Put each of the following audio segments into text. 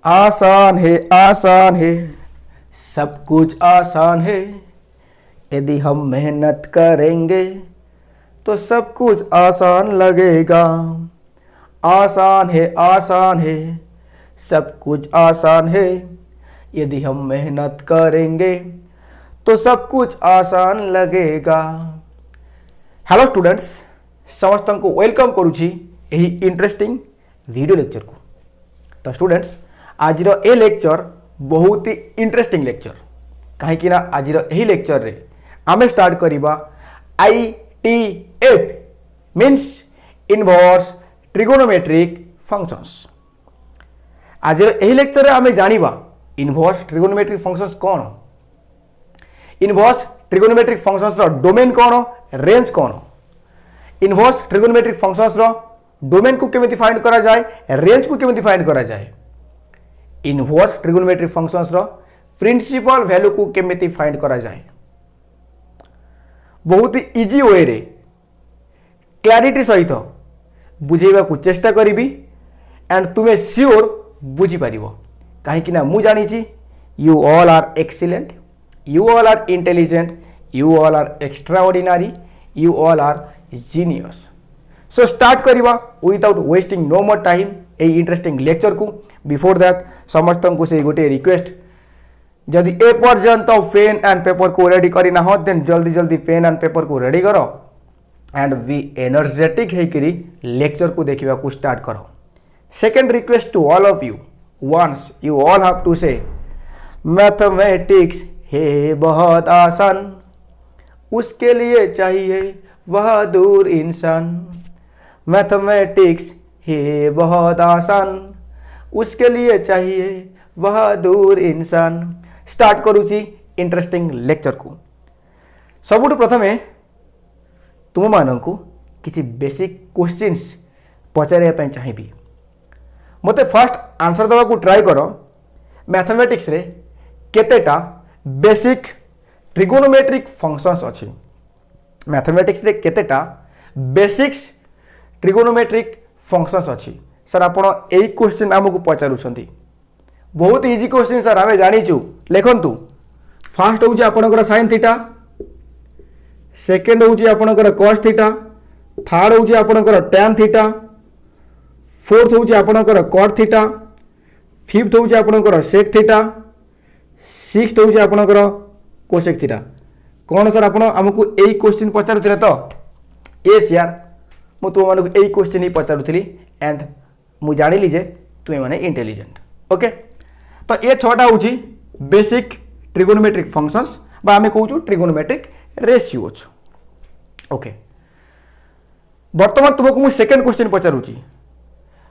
आसान है, सब कुछ आसान है। यदि हम मेहनत करेंगे तो सब कुछ आसान लगेगा। आसान है, सब कुछ आसान है। यदि हम मेहनत करेंगे तो सब कुछ आसान लगेगा। हेलो स्टूडेंट्स, समस्त को वेलकम करुछि एही इंटरेस्टिंग वीडियो लेक्चर को। तो स्टूडेंट्स, आज ए लेक्चर बहुत ही इंटरेस्टिंग लेक्चर, कहीं आज यही लेक्चर रे आमे स्टार्ट करिबा ITF means inverse trigonometric functions. आज यही लेक्चर रे आमे जानिबा इनवर्स ट्रिगोनोमेट्रिक फंक्शंस कौन, इनवर्स ट्रिगोनोमेट्रिक फंक्शंस रो डोमेन कौन, रेंज कौन, इनवर्स ट्रिगोनोमेट्रिक फंक्शंस रो डोमेन को केमिति फाइंड करा जाए, रेंज को केमिति फाइंड करा जाए, इनवर्स ट्रिगोनोमेट्रिक फंक्शंस रो प्रिंसिपल वैल्यू को केमिति फाइंड करा जाए। बहुत ही इजी वे रे क्लैरिटी सहित बुझेबा को चेष्टा करिबी एंड तुम्हें श्योर बुझी पारिबो, कहीं ना मु जानी you all are excellent, you all are intelligent, you all are extraordinary, you all are genius. So start करिबा without wasting no more time ए इंटरेस्टिंग लेक्चर को। बिफोर दैट समस्त को से गोटे रिक्वेस्ट, जदि ए पर्यंत पेन एंड पेपर को रेडी करना हो देन जल्दी जल्दी पेन एंड पेपर को रेडी करो एंड वी एनर्जेटिक होकरी लेक्चर को देखा को स्टार्ट करो। Second request to all of you, once you all have to say mathematics है बहुत आसान, उसके लिए चाहिए बहादुर इंसान। मैथमेटिक्स है बहुत आसान, उसके लिए चाहिए बहादुर इंसान। स्टार्ट करूची इंटरेस्टिंग लेक्चर को। सबुठ प्रथमे तुम मानू किसी बेसिक क्वेश्चंस पचारे चाहिए। मते फर्स्ट आंसर देवा को ट्राई करो, मैथमेटिक्स रे केतेटा बेसिक ट्रिगोनोमेट्रिक फंक्शंस अच्छी, मैथमेटिक्स रे केतेटा बेसिक्स ट्रिगोनोमेट्रिक फंक्शंस अच्छी। सर आपण यही क्वेश्चन आमको पचारुछंती, बहुत इजी क्वेश्चन सर आमे जानिचु। लिखंतु फास्ट होउची आपनकर sin थीटा, सेकंड होउची आपनकर cos थीटा, थर्ड होउची आपनकर tan थीटा, फोर्थ होउची आपनकर cot थीटा, फिफ्थ होउची आपनकर sec थीटा, सिक्स्थ होउची आपनकर cosec थीटा। कौन सर आपण हमको यही क्वेश्चन पचारुथिले तो? यस यार, मु तुम मानक यही क्वेश्चन ही पचारुथिली एंड मु जानिली जे तुमे माने इंटेलिजेंट। ओके, तो ये छटा होची बेसिक ट्रिगोनोमेट्रिक फंक्शंस बा आमे कहूछु ट्रिगोनोमेट्रिक रेशियोज। ओके, वर्तमान तुमको मु सेकंड क्वेश्चन पचारुची।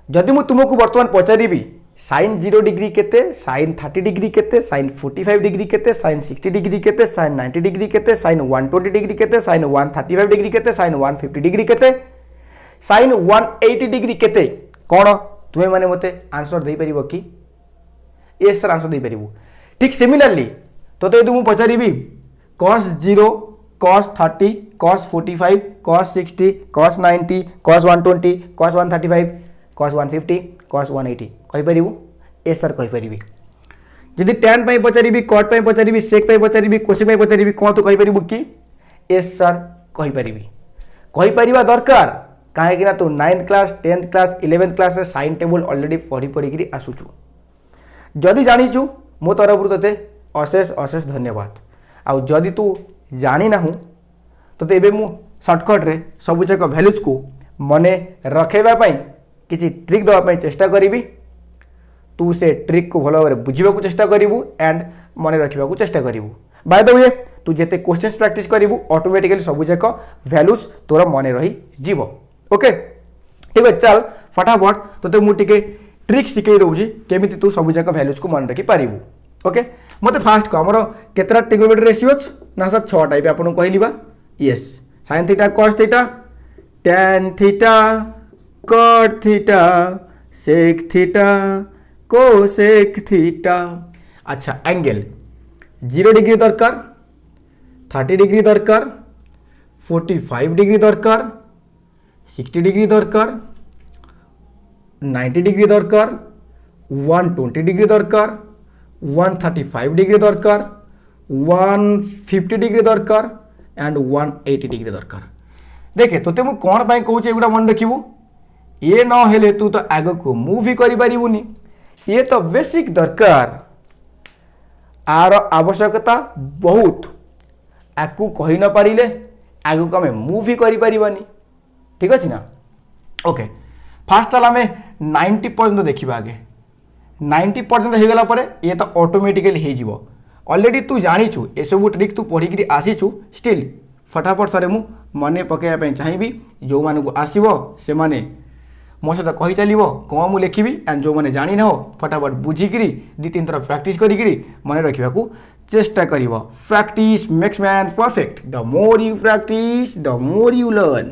जदि मु तुमको वर्तमान पचारिबी sin 0 डिग्री केते, sin 30 डिग्री केते, sin 45 डिग्री केते, sin 60 डिग्री केते, sin 90 डिग्री केते, sin 120 डिग्री केते, sin 135 डिग्री केते, sin 150 डिग्री केते, sin 180 डिग्री केते, कौन तुमे माने मते आंसर दे परिबो कि? यस सर आंसर दे परिबो। ठीक सिमिलरली तो यदि मु पचारिबी cos 0, cos 30, cos 45, cos 60, cos 90, cos 120, cos 135, cos 150, cos 180 कहि परिबो? यस सर कहि परिबी। जदि tan पई पचारिबी, cot पई पचारिबी, sec पई पचारिबी, cosec पई पचारिबी, कोन तो कहि परिबो कि? यस सर कहि परिबी। कहि परिबा दरकार, काहे कि ना तो 9th class, 10th class, 11th class रे साइन टेबल ऑलरेडी पढ़ी पढ़ी करी आसुचु। जदि जानिचु मो तरफ तते अशेष अशेष धन्यवाद। आउ जदि तू जानी ना तो एबे मु शॉर्टकट रे सब जाक वैल्यूज को मने रखेबा पई किछि ट्रिक दवा पई चेष्टा करिवि। तू से ट्रिक को भलो भाबरे बुझिबा को चेष्टा करिवु एंड मने रखिबा को चेष्टा करिवु। बाय द वे तू जेते क्वेश्चंस प्रैक्टिस करिवु ऑटोमेटिकली सब जाक वैल्यूज तोर मने रही जीवो। ओके, ठीक है, चल फटाफट तो मु टिके ट्रिक शिखई दउची केमिति तू सब जाक वैल्यूज को मन रखि पारिबु। ओके, मते फास्ट को हमर केतरा ट्रिगोनोमेट्रिक रेशियोज ना सर 6 टाइप आपन कहलिबा। Yes, sin theta, cos theta, tan theta, cot theta, sec theta, cosec theta. अच्छा, एंगल 0 डिग्री दरकार, 30 डिग्री दरकार, 45 डिग्री दरकार, 60 डिग्री दरकार, 90 डिग्री दरकार, 120 डिग्री दरकार, 135 डिग्री दरकार, 150 डिग्री दरकार एंड 180 डिग्री दरकार। देखे तोते मु कौन पाई कहूँ एगुड़ा मन रखिबू, ये न हेले तू तो आग को मूव ही करि परिबुनी। ये तो बेसिक दरकार, आर आवश्यकता बहुत, आकु कहि न पारिले आगु को आमे मूव ही करि परिबानी। ठीक अछि ना? ओके, फास्ट चल आमे 90 पर्यंत देखिबा। आगे 90 पर्यंत हो गला परे ये तो ऑटोमेटिकली हो जिवो। ऑलरेडी तू जानिछु ए सब ट्रिक तू पढ़ी करी आसीछु, स्टिल फटाफट थरे मु मने पकेया पे चाहिबी। जो माने को आसीबो से माने मो सहित कही चलिबो, कौन मु लिखिबी एंड जो माने जानि न हो फटाफट बुझिकरी 2-3 थर प्रैक्टिस करिकरी मने रखिबा को चेष्टा करिवो। Practice makes man perfect, the more you practice the more you learn.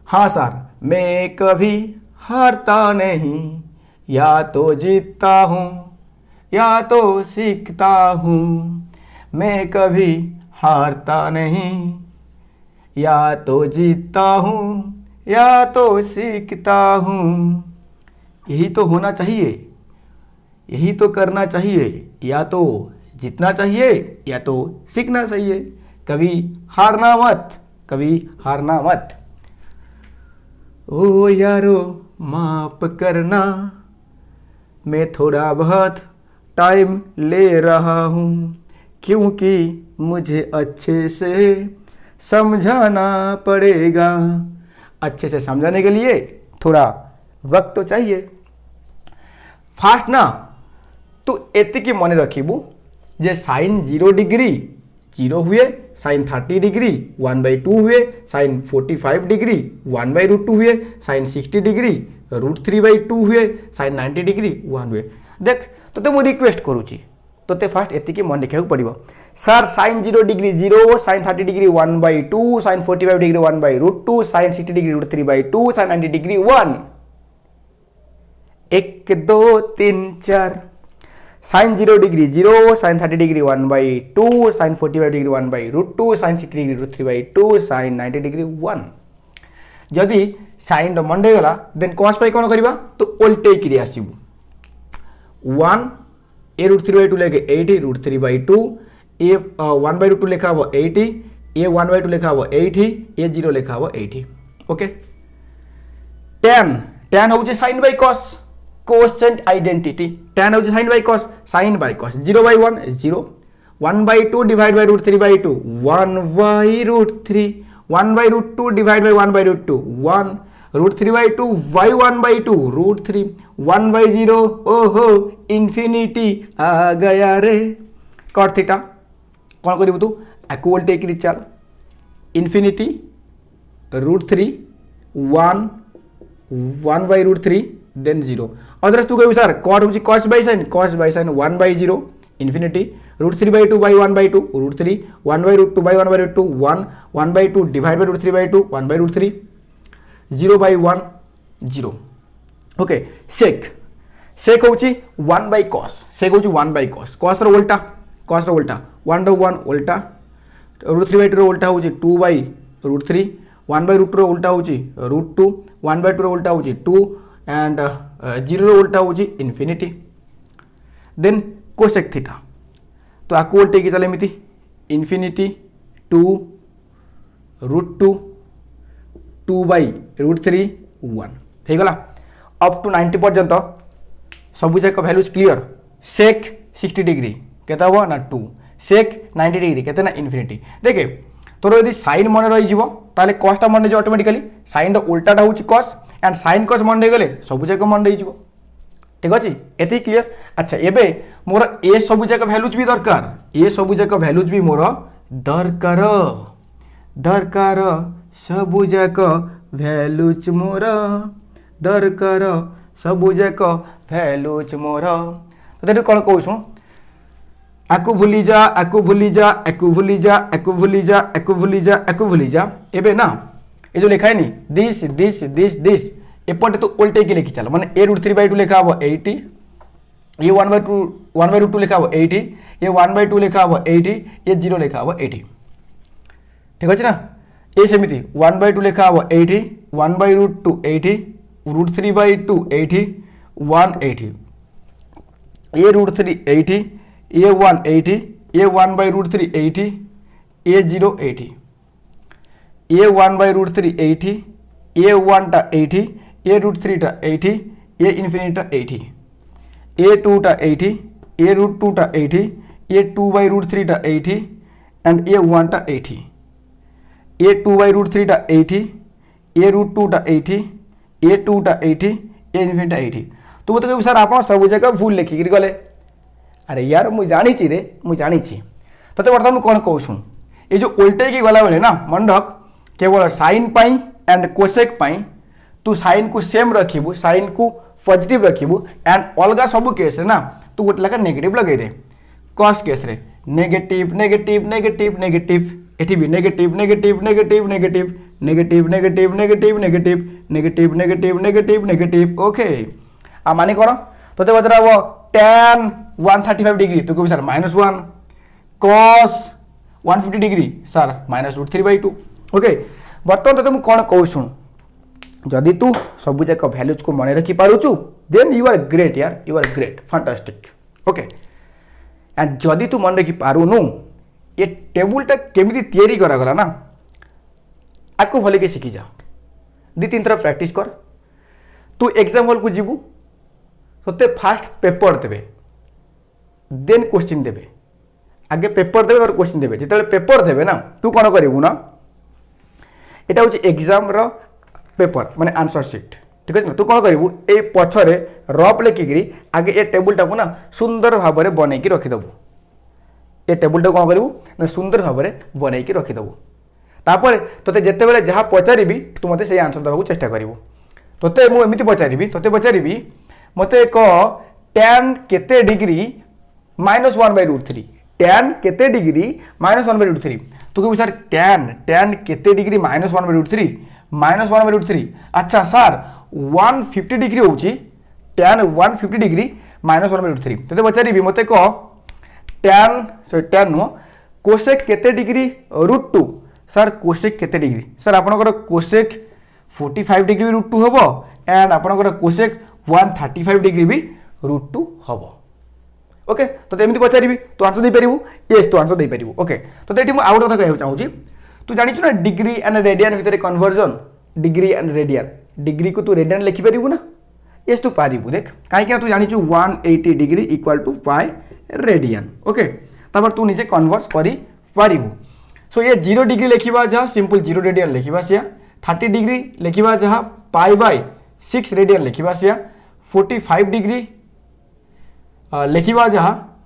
हाँ सर, मैं कभी हारता नहीं, या तो जीतता हूँ या तो सीखता हूँ। मैं कभी हारता नहीं, या तो जीतता हूँ या तो सीखता हूँ। यही तो होना चाहिए, यही तो करना चाहिए, या तो जीतना चाहिए या तो सीखना चाहिए। कभी हारना मत, कभी हारना मत। ओ यारो माफ करना, मैं थोड़ा बहुत टाइम ले रहा हूँ, क्योंकि मुझे अच्छे से समझाना पड़ेगा। अच्छे से समझाने के लिए थोड़ा वक्त तो चाहिए। फास्ट ना तो एतिकी मन रखिबू जे साइन 0 डिग्री 0 हुए, साइन 30 डिग्री 1/2 हुए, साइन 45 डिग्री 1/√2 हुए, साइन 60 डिग्री √3/2 हुए, साइन 90 डिग्री 1 हुए। देख तो मु रिक्वेस्ट करूची तोते फास्ट एतिकी मन रखा पड़ो। Sir sine 0 degree 0, sine 30 degree 1/2, sine 45 degree 1/√2, sine 60 degree √3/2, sine 90 degree 1। 1 2 3 4। Sine 0 degree 0, sine 30 degree 1/2, sine 45 degree 1/√2, sine 60 degree √3/2, sine 90 degree 1। जदि साइन मंडे गला देन कॉस पाई कौन करबा तो उल्टे किरी आसीबू। 1 ए √3/2 लेके 80 √3/2, ए 1/√2 लेखा हो 80, ए 1/2 लेखा हो 80, ए 0 लेखा हो 80। ओके, tan हो sine by cos, quotient identity. tan हो sine by cos, sine by cos 0/1 0, 1/2 divide by √3/2 1/√3, 1/√2 divide by 1/√2 1, √3/2 y 1/2 √3, 1/0 ओहो इन्फिनिटी आ गया रे। कॉट थीटा कौन करू तू आकु उल्टे की चल, इन्फिनिटी √3 1 1/√3 देन 0। अदरस तू कहू सर कॉट हूँ cos by sine 1/0 infinity √3/2 by 1/2 √3, 1/√2 by 1/2 1, 1/2 divide by √3/2 1/√3, 0/1 0। Okay, sec होची 1/cos, सेक होची 1/cos, cos रो उल्टा 1 to 1 उल्टा, √3/2 रो उल्टा होची 2/√3, 1/√2 रो उल्टा होची √2, 1/2 रो उल्टा होची 2 एंड 0 रो उल्टा होची इन्फिनिटी। देन कोसेक थीटा तो आकु उल्टे की चले मिति इन्फिनिटी 2 √2 2/√3 1 हो गला। अप टू 90 पर्यंत सबू जाक भैल्यूज क्लियर। सेक 60 डिग्री केते हम ना 2, सेक 90 डिग्री केते ना इन्फिनिटी। देखे तोर यदि साइन मन रही ताले कॉसटा मन रही ऑटोमेटिकली, साइन उल्टाटा हूँ कॉस एंड साइन कॉस मन रही गले सबू जाक मन रही। ठीक अच्छे, एति क्लियर। अच्छा एबे मोर ए सबू जाक भैल्यूज भी दरकार, ए सबू जाक भैल्यूज भी मोर दरकार दरकार सबू जाक भैल्यूज मोर दरकार सबू जाक भैल्यूज मोर। तो देखो कौन कहूँ आकु भूली जा आकु भूली जा आकु भूली जा आकु भूली जा आकु भूली जा आकु भूली जा। एबे ना ये जो लिखा है नी दिस दिस दिस दिस एपटे तो उल्टे की लिखी चल माने ए √3/2 लिखा हम 80, ये 1/2 लिखा हम 80, ये 1/2 लिखा हम 80, ये 0 लिखा हम 80। ठीक अच्छे ना, ये सेमती 1/2 लिखा हम 80, 1/√2 80, √3/2 80, 180 ए रूट 3 एटी a1 एटी a1 बाई रूट 3 एटी a0 एटी a1 बाई रूट 3 एटी a1 टा एटी a रूट 3 टा एटी a इनफिनिटी टा एटी a2 टा एटी a रूट 2 टा एटी a2 बाई रूट 3 टा एटी एंड a1 टा एटी a2 बाई रूट 3 टा एटी a रूट 2 टा एटी a2 टा एटी a इनफिनिटी टा एटी। तू मत कह सर आप सब जगह भूल लिखिक गले। अरे यार मुझे जानी रे मुझे जानी तोते बर्तमान कौन कहूँ ये जो उल्टे की गला बेले ना मन रख केवल sine pi and cosec pi तू साइन को सेम रखिबू साइन को पॉजिटिव रखिबू एंड अलगा सब केस ना तू गोटे लेखा नेगेटिव लगे दे कॉस केस रे नेगेटिव नेगेटिव नेगेटिव नेगेटिव एठी भी negative negative negative negative negative negative negative negative negative negative negative negative okay आ माने कौन तोते पचरा हम tan 135 डिग्री तू कह sir -1 cos 150 degree sir -√3/2 okay. बर्तमान तो कौन कहूँ शुण जदि तू सब जाक भैल्यूज को मन रखी पारुचु देन यू आर ग्रेट यार you are great fantastic okay. And जदि तू मन रखी पारुनु ये टेबुलटा केमिति तैयारी करागला ना आपको भले के शिखी जा 2-3 थर प्रैक्टिस कर तू एग्जाम हॉल को जीवु तो फास्ट पेपर देवे देन क्वेश्चन देवे आगे पेपर देवे और क्वेश्चन देवे जिते पेपर देवे ना तू कौन करू ना यहाँ हूँ एग्जाम रो पेपर माने आंसर सीट ठीक है ना तू कौन करू ये पछरे रफ लेखिकी आगे ये टेबुलटा को ना सुंदर भाव में बनईकी रखीदेबू ये टेबुलटा कौन करू ना सुंदर भाव में बनईकी रखीदेबू तापर तोते जिते बड़े जहाँ पचारि तू मत से आंसर देवाक चेष्टा करू तोते मुझे पचारि तोते पचारि मत कह tan केते डिग्री -1/√3 tan केते डिग्री -1/√3 तू कह सर tan केते डिग्री -1/√3 -1/√3 अच्छा सर 150 डिग्री होची tan 150 डिग्री -1/√3 तोते पचारि मत कह tan नुह कोसेक केते डिग्री √2 सर कोसेक केते डिग्री सर आपनकर कोसेक 45 डिग्री √2 हम एंड आपनकर कोसेक 135 डिग्री भी √2 हम ओके तो एमती पचारि तू आंसर दे पारू येस तू आंसर दे पारू ओके तो ये मुझे आउट कथा कहना चाहूँगी तू जानिଛୁ ना डिग्री एंड रेडियन भितर conversion degree and radian degree को तू रेडियन लिखिपारू ना येस तू पारू देख कहीं तू जानिଛୁ 180 डिग्री equal to pi radian okay तब तू निजे कन्वर्स कर पारू सो ये 0 डिग्री लिखा जहाँ सिंपल 0 रेडियन लिखा सिया 30 डिग्री लिखा जहाँ π/6 रेडियन लिखा सिया 45 डिग्री लिखा जहाँ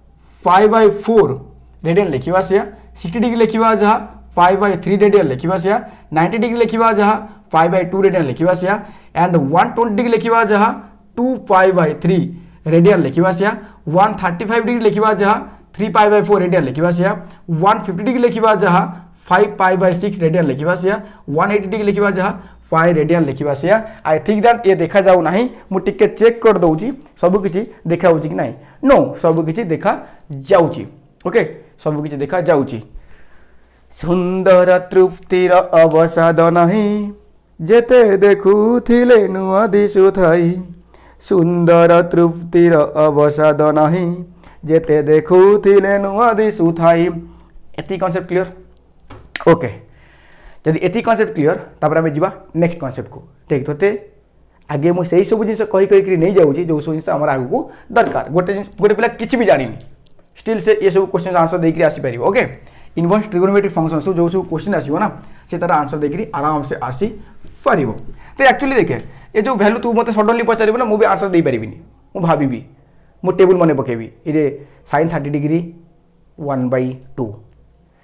π/4 रेडियन लिखा सिया 60 डिग्री लिखा जहाँ π/3 रेडियन लिखा सिया 90 डिग्री लिखा जहाँ π/2 रेडियन लिखा सिया एंड 120 डिग्री लिखा जहाँ 2π/3 रेडियन लिखा सिया 135 डिग्री लिखा जहाँ 3π/4 रेडियन लिखा सिया 150 डिग्री लिखा जहाँ 5π/6 रेडियन लिखा सिया 180 डिग्री लिखा जहाँ 5 रेडियन लिखा सिया आई थिंक दैट ये देखा जाऊ नहीं मुझे टिके चेक कर दउची सब किछि देखा होची कि नहीं नो सब किछि देखा जाउची ओके सब किछि देखा जाउची सुंदर तृप्तिर अवसाद नहीं जेते देखुथिले नुआ दिसुथाई सुंदर तृप्तिर अवसाद नहीं जेते देखुथिले नुआ दिसुथाई एती कॉन्सेप्ट क्लियर ओके जदि एती कॉन्सेप्ट क्लियर तापर आम जा नेक्स्ट कॉन्सेप्ट को देख तोते आगे मुझे सब जिन कही नहीं जाऊँगी जो सब जिन आम आग को दरकार गोटे गोटे पिला किसी भी जानी स्टिल से ये सब क्वेश्चन आंसर देकर आसीपर ओके इनवर्स ट्रिगोनोमेट्रिक फंक्शन सब जो सब क्वेश्चन आसो ना से तार आंसर देकर आराम से आसीपर तो एक्चुअली देखे ये जो भैल्यू तू मत सडनली पचार ना मुझे आंसर दे पारि मुझे भावी मु टेबुल मन पकेबी ये sin 30 डिग्री 1/2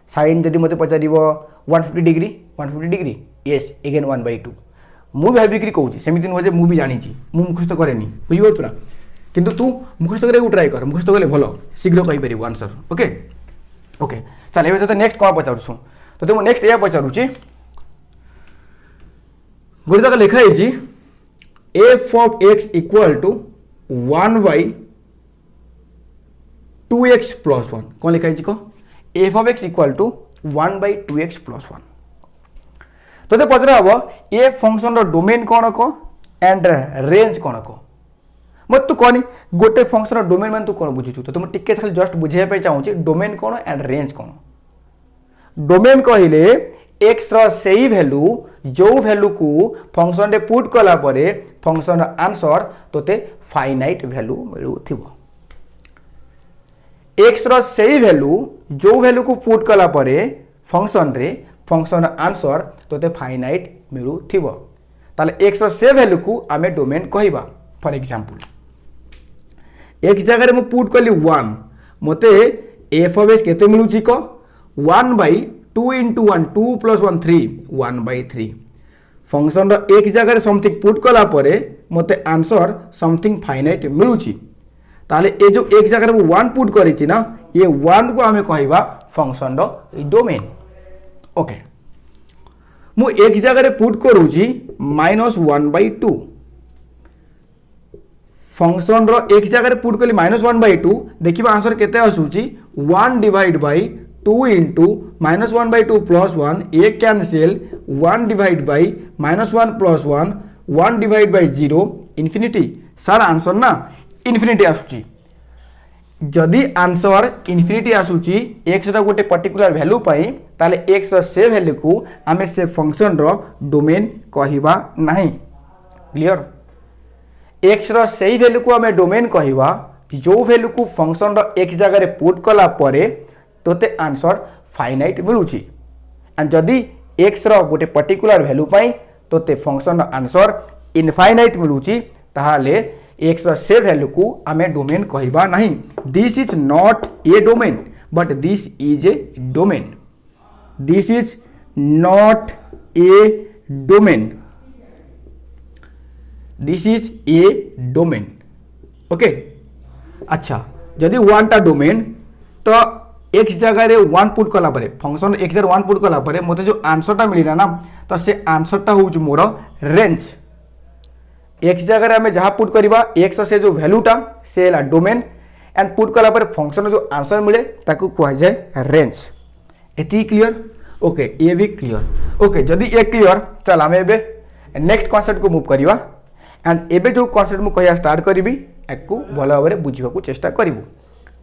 साइन जदि मत पचार 150 डिग्री येस एगेन 1/2 मुझे भाविक कौच सेमती नुहे मुझे जानी मुखस्त कैनि बुझीपु ना किंतु तू मुखस्त कर ट्राए कर मुखस्त कले भल शीघ्र कहीपर आंसर ओके ओके चल ए तो नेक्स्ट कौन पचारूँ तो मुझे नेक्स्ट या पचारूँ गोटे जगह लिखाई F of X equal to 1/2x plus 1 कौन लिखाई कह F of X equal to 1/2x plus 1 तो पचरा हम ए फंक्शन डोमेन कौन कह एंड रेंज कौन कह मत तू कहनी गोटे फंक्शन डोमेन मान तू कौन बुझुचु तो तुम टिके खाली जस्ट बुझाई चाहिए डोमेन कौन एंड रेंज कौन। डोमेन कहले एक्स रही भैल्यू जो भैल्यू को फंक्शन रे पुट कला परे फंक्शन आंसर तोते फाइनाइट भैल्यू मिलुथिबो। एक्स रही भैल्यू जो भैल्यू को पुट कला परे फंक्शन रे फंक्शन आंसर तोते फाइनाइट मिलुथिबो। ताले एक्स से भैल्यू को आमे डोमेन कहबा। फॉर एग्जांपल एक जगह मु पुट कली 1 मते एफ ऑफ एक्स केते मिलुची को 1/2 into 1 2 + 1 3 1/3 फंक्शन रो एक जगह समथिंग पुट कला परे मते आंसर समथिंग फाइनाइट मिलुची। ताले ए जो एक जगह मु 1 पुट करिछि ना ये 1 को आमे कहबा फंक्शन रो डोमेन। ओके मु एक जगह पुट करूची -1/2 फंक्शन रो एक जगह पुट कली -1/2 देखिबा आंसर केते आसुची 1/2 into -1/2 + 1 ए कैंसिल 1/1 + 1 1/0 इन्फिनिटी। सर आंसर ना इन्फिनिटी आसुची। जदि आंसर इन्फिनिटी आसुची एक्स रो गोटे पर्टिकुलर वैल्यू पाई ताले एक्स से वैल्यू को आमे से फंक्शन रो डोमेन कहिबा नहीं। क्लियर एक्स रो सही वैल्यू को आमे डोमेन कहिबा जो वैल्यू को फंक्शन रो एक जगह रे पुट कला परे तोते आंसर फाइनाइट मिलुची एंड जदि एक्स रो गोटे पर्टिकुलर वैल्यू पाई तोते फंक्शन रो आंसर इनफाइनाइट मिलुची ताहाले एक्स रो से वैल्यू को आमे डोमेन कहिबा नहीं। This is not a domain but this is a domain. This is not a domain this is a domain. Okay अच्छा जदि 1 टा डोमेन तो एक्स जगह रे 1 पुट कला परे फंक्शन एक्स जगह 1 पुट कला परे मते जो आंसर टा मिलिला ना तो से आंसर टा होउछ मोर रेंज। एक्स जगह हमें जहाँ पुट करवा एक्स से जो वैल्यूटा से डोमेन एंड पुट कला परे फंक्शन जो आंसर मिले ताकू कह जाए रेंज। एति क्लियर। ओके ये भी क्लियर। ओके जदि ये क्लियर चल आम एबे नेक्स्ट कॉन्सेप्ट को मूव करवा एंड एबे जो कॉन्सेप्ट मु कहया स्टार्ट करिवि एकु भल भाव में बुझा चेष्टा करिवु।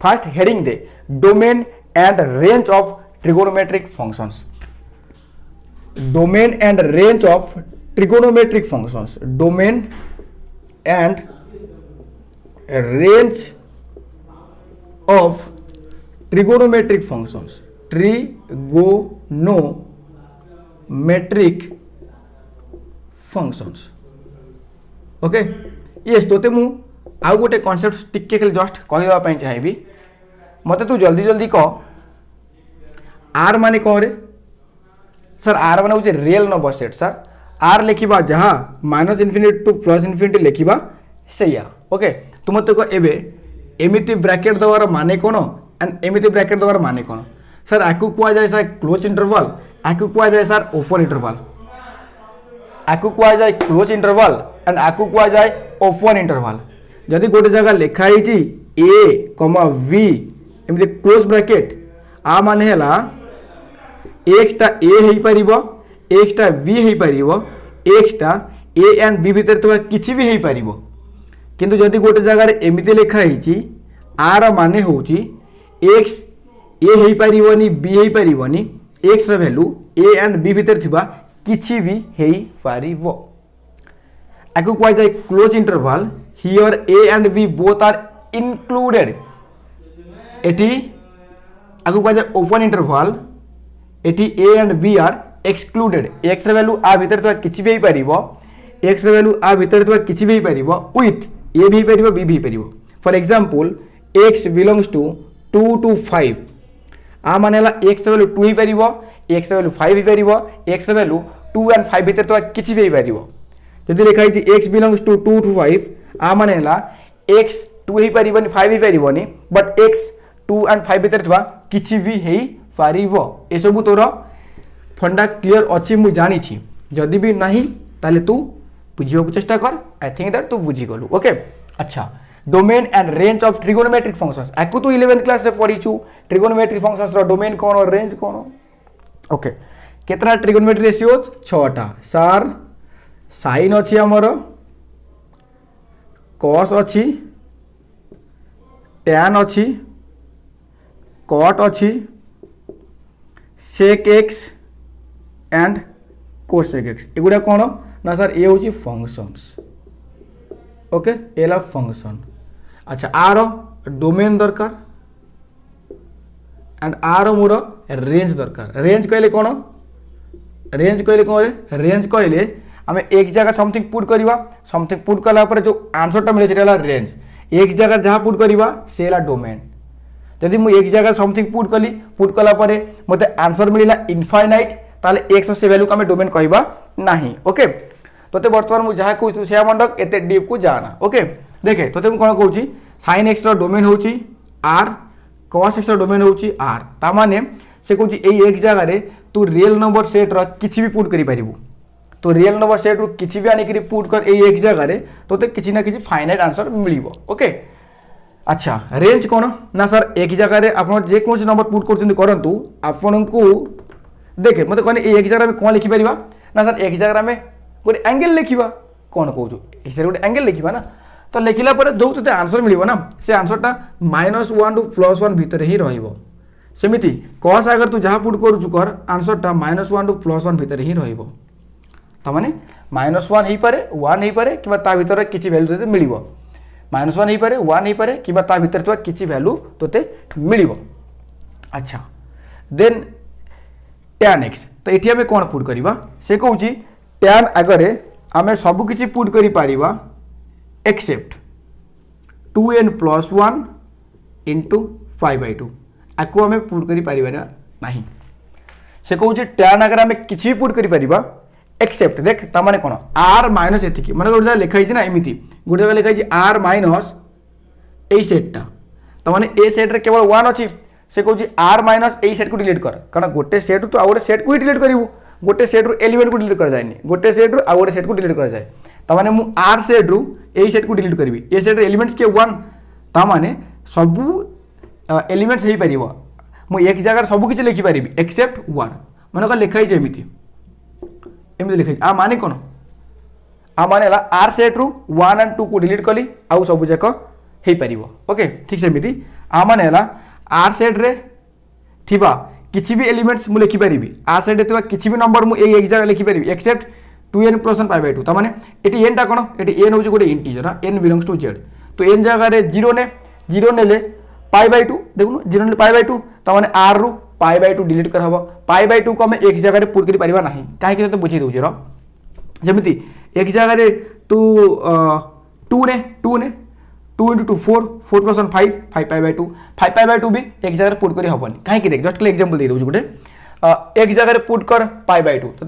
First heading the domain and range of trigonometric functions. Domain and range of trigonometric functions. Domain and range of trigonometric functions. Trigonometric functions. Okay yes तोते मु आउ गोटे कॉन्सेप्ट टिके खाली जस्ट कहवा ପାଇଁ चाहिए मते तू जल्दी जल्दी कह आर माने कौन रे सर आर माने होचे real number set. Sir R लिखिबा जहाँ -∞ टू +∞ लिखिबा सैया। ओके तुम मते को एबे एमिति ब्रैकेट दवार माने कोन एंड एमिति ब्रैकेट दवार माने कोन। सर आकु कुआ जाय सर क्लोज इंटरवल आकु कुआ जाय सर ओपन इंटरवल। आकु कुआ जाय क्लोज इंटरवल एंड आकु कुआ जाय ओपन इंटरवल। जदि गोटे जगह लिखा है ए कमा वी एमती क्लोज ब्रैकेट आ माने हला एक्सटा ए हेई परिबो एक्सटा बी हेई परिबो एक्सटा ए एंड बी भीतर तो किछि भी हेई परिबो। किंतु जदि गोटे जगह रे एमिति लिखा है आर माने होची एक्स ए हेई परिबोनी बी हेई परिबोनी एक्स र वैल्यू ए एंड बी भीतर थिबा किछि भी हेई परिबो। आकु कुआ जाय close interval. Here A and B both are included. एटी आगु कह जाए ओपन इंटरवल एटी A and B are excluded. X value आ भीतर तो किछि भी परिबो X वैल्यू आ भीतर तो किछि भी परिबो with A भी परिबो B भी परिबो। For example X belongs to 2 to 5 आ मानेला X वैल्यू 2 ही परिबो X वैल्यू 5 ही परिबो X वैल्यू 2 and 5 भीतर तो किछि भी परिबो। जदि लिखा है X belongs to 2 to 5 आ मानेला x 2 ही परिबनी 5 ही परिबनी बट x 2 एंड 5 भीतर थिबा किछि भी हेई पारिबो। ए सब तोर फंडा क्लियर अछि मु जानि छी। जदि भी नहीं ताले तू बुझियो को चेष्टा कर। आई थिंक दैट तू बुझी गलु। ओके अच्छा domain and range of trigonometric functions आकु तू 11th क्लास रे पढी छु। ट्रिगोनोमेट्रिक फंक्शंस रो डोमेन कोन और रेंज कोन। ओके केतना ट्रिगोनोमेट्री रेशियोज 6टा। सर साइन अछि हमर कॉस अच्छी टैन अच्छी कॉट अच्छी sec x and cosec x एगुड़ा कौन ना सर ये हूँ फंक्शंस ओके एला फंक्शन अच्छा आर डोमेन दरकार एंड आर मोर रेंज दरकार रेंज कहले कौन रेंज कहले कौन रेंज कहले आम एक जगह समथिंग पुट करवा समथिंग पुट कला जो आंसरटा मिले रेंज एक जगह जहाँ पुट करवा से डोमेन जदि मुझे एक जगह समथिंग पुट कली पुट कला मत आंसर मिलला इनफाइनाइट ताले एक्स से वैल्यू को आम डोमेन कहवा नहीं ओके तोते बर्तमान मुझे जहाँ कहूँ से मंडक एत डीप को जाना ओके देखे तोते मुझे कौन कहूँ साइन एक्स डोमेन हूँ आर कॉस एक्स डोमेन हूँ आर ताने से कहूँ एक जगह तू रियल नंबर सेट किसी भी पुट कर तो रियल नंबर सेट रू किसी भी आनिक पुट कर एक जगह तोते किसी ना किसी फाइनाइट आंसर मिल ओके अच्छा रेंज कौन ना सर एक जगह आप जेकोसी नंबर पुट करूँ आपन को देखे मत कहने एक जगह कौन लिखिपर ना सर एक जगह आम गोटे एंगल लिखा कौन कहूँ गोटे एंगल लिखा ना तो लिखला जो तुझे आंसर मिल ना से आंसरटा -1 टू +1 भितर ही रमती कस आगर तू जहाँ पुट कर आंसरटा -1 टू +1 भितर ही रमाने -1 हो पारे 1 हो पारे कि भर किसी भैल्यू तुझे मिल -1 हो पारे 1 हो पारे कि भर किसी भैल्यू तोते मिल अच्छा देन टैन एक्स तो ये आम कौन पुट करवा से कौन टैन आगे आम सबकि पुट कर एक्सेप्ट 2n+1 इंटू 5/2 आपको आम पुट कर ना से कौन टैन आगे आम कि पुट कर एक्सेप्ट देख ताने कौन आर माइनस एति मैंने गोटे जगह लिखाई ना एमती गोटे जगह लिखाई आर माइनस ए सेट्टा ताने ए सेट्रे केवल 1 अच्छी से कौन आर माइनस ए सेट को डिलीट कर कारण गोटे सेट तो आउ गोटे सेट को ही डिलीट करूँ गोटे सेट रू एलिमेंट को डिलीट कर जाए गोटे सेट रू आउ गोटे सेट को डिलीट कर जाए ताने मु आर सेट रू ए सेट को डिलीट करी ए सेट एलिमेंट्स के 1 ताने सबू एलिमेंट्स हो पार मुझे एक जगह सबकि लिखिपारि एक्सेप्ट 1 मन का लिखाई एमती एमती लिखाई आ माने कौन आ माने आर सेट रू 1 एंड 2 को डिलीट कली आउ सब जाक हो पार ओके ठीक सेमती आ माने आर सेट रे थिबा किसी भी एलिमेंट्स मु लिखिपारि आर सेट रे किसी भी नंबर मुझे एक जगह लिखिपारि एक्सेप्ट 2n+1/2 ताने एटी एन टा कौन एटी एन हूँ गोटे integer N belongs to Z तो एन जगह 0 ने π/2 देखो 0 ने π/2 ताने आर रू π/2 डिलीट कर हम π/2 को आम एक जगह पुट कर पारिबा नहीं कहीं तो बुझे दूसरे जमी एक जगह तू 2 ने 2 × 2 4 4+1 5 5π/2 5π/2 भी एक जगह पुट कर हेनी कहीं देख जस्ट एग्जांपल दे दूँ गोटे एक जगह पुट कर π/2 तो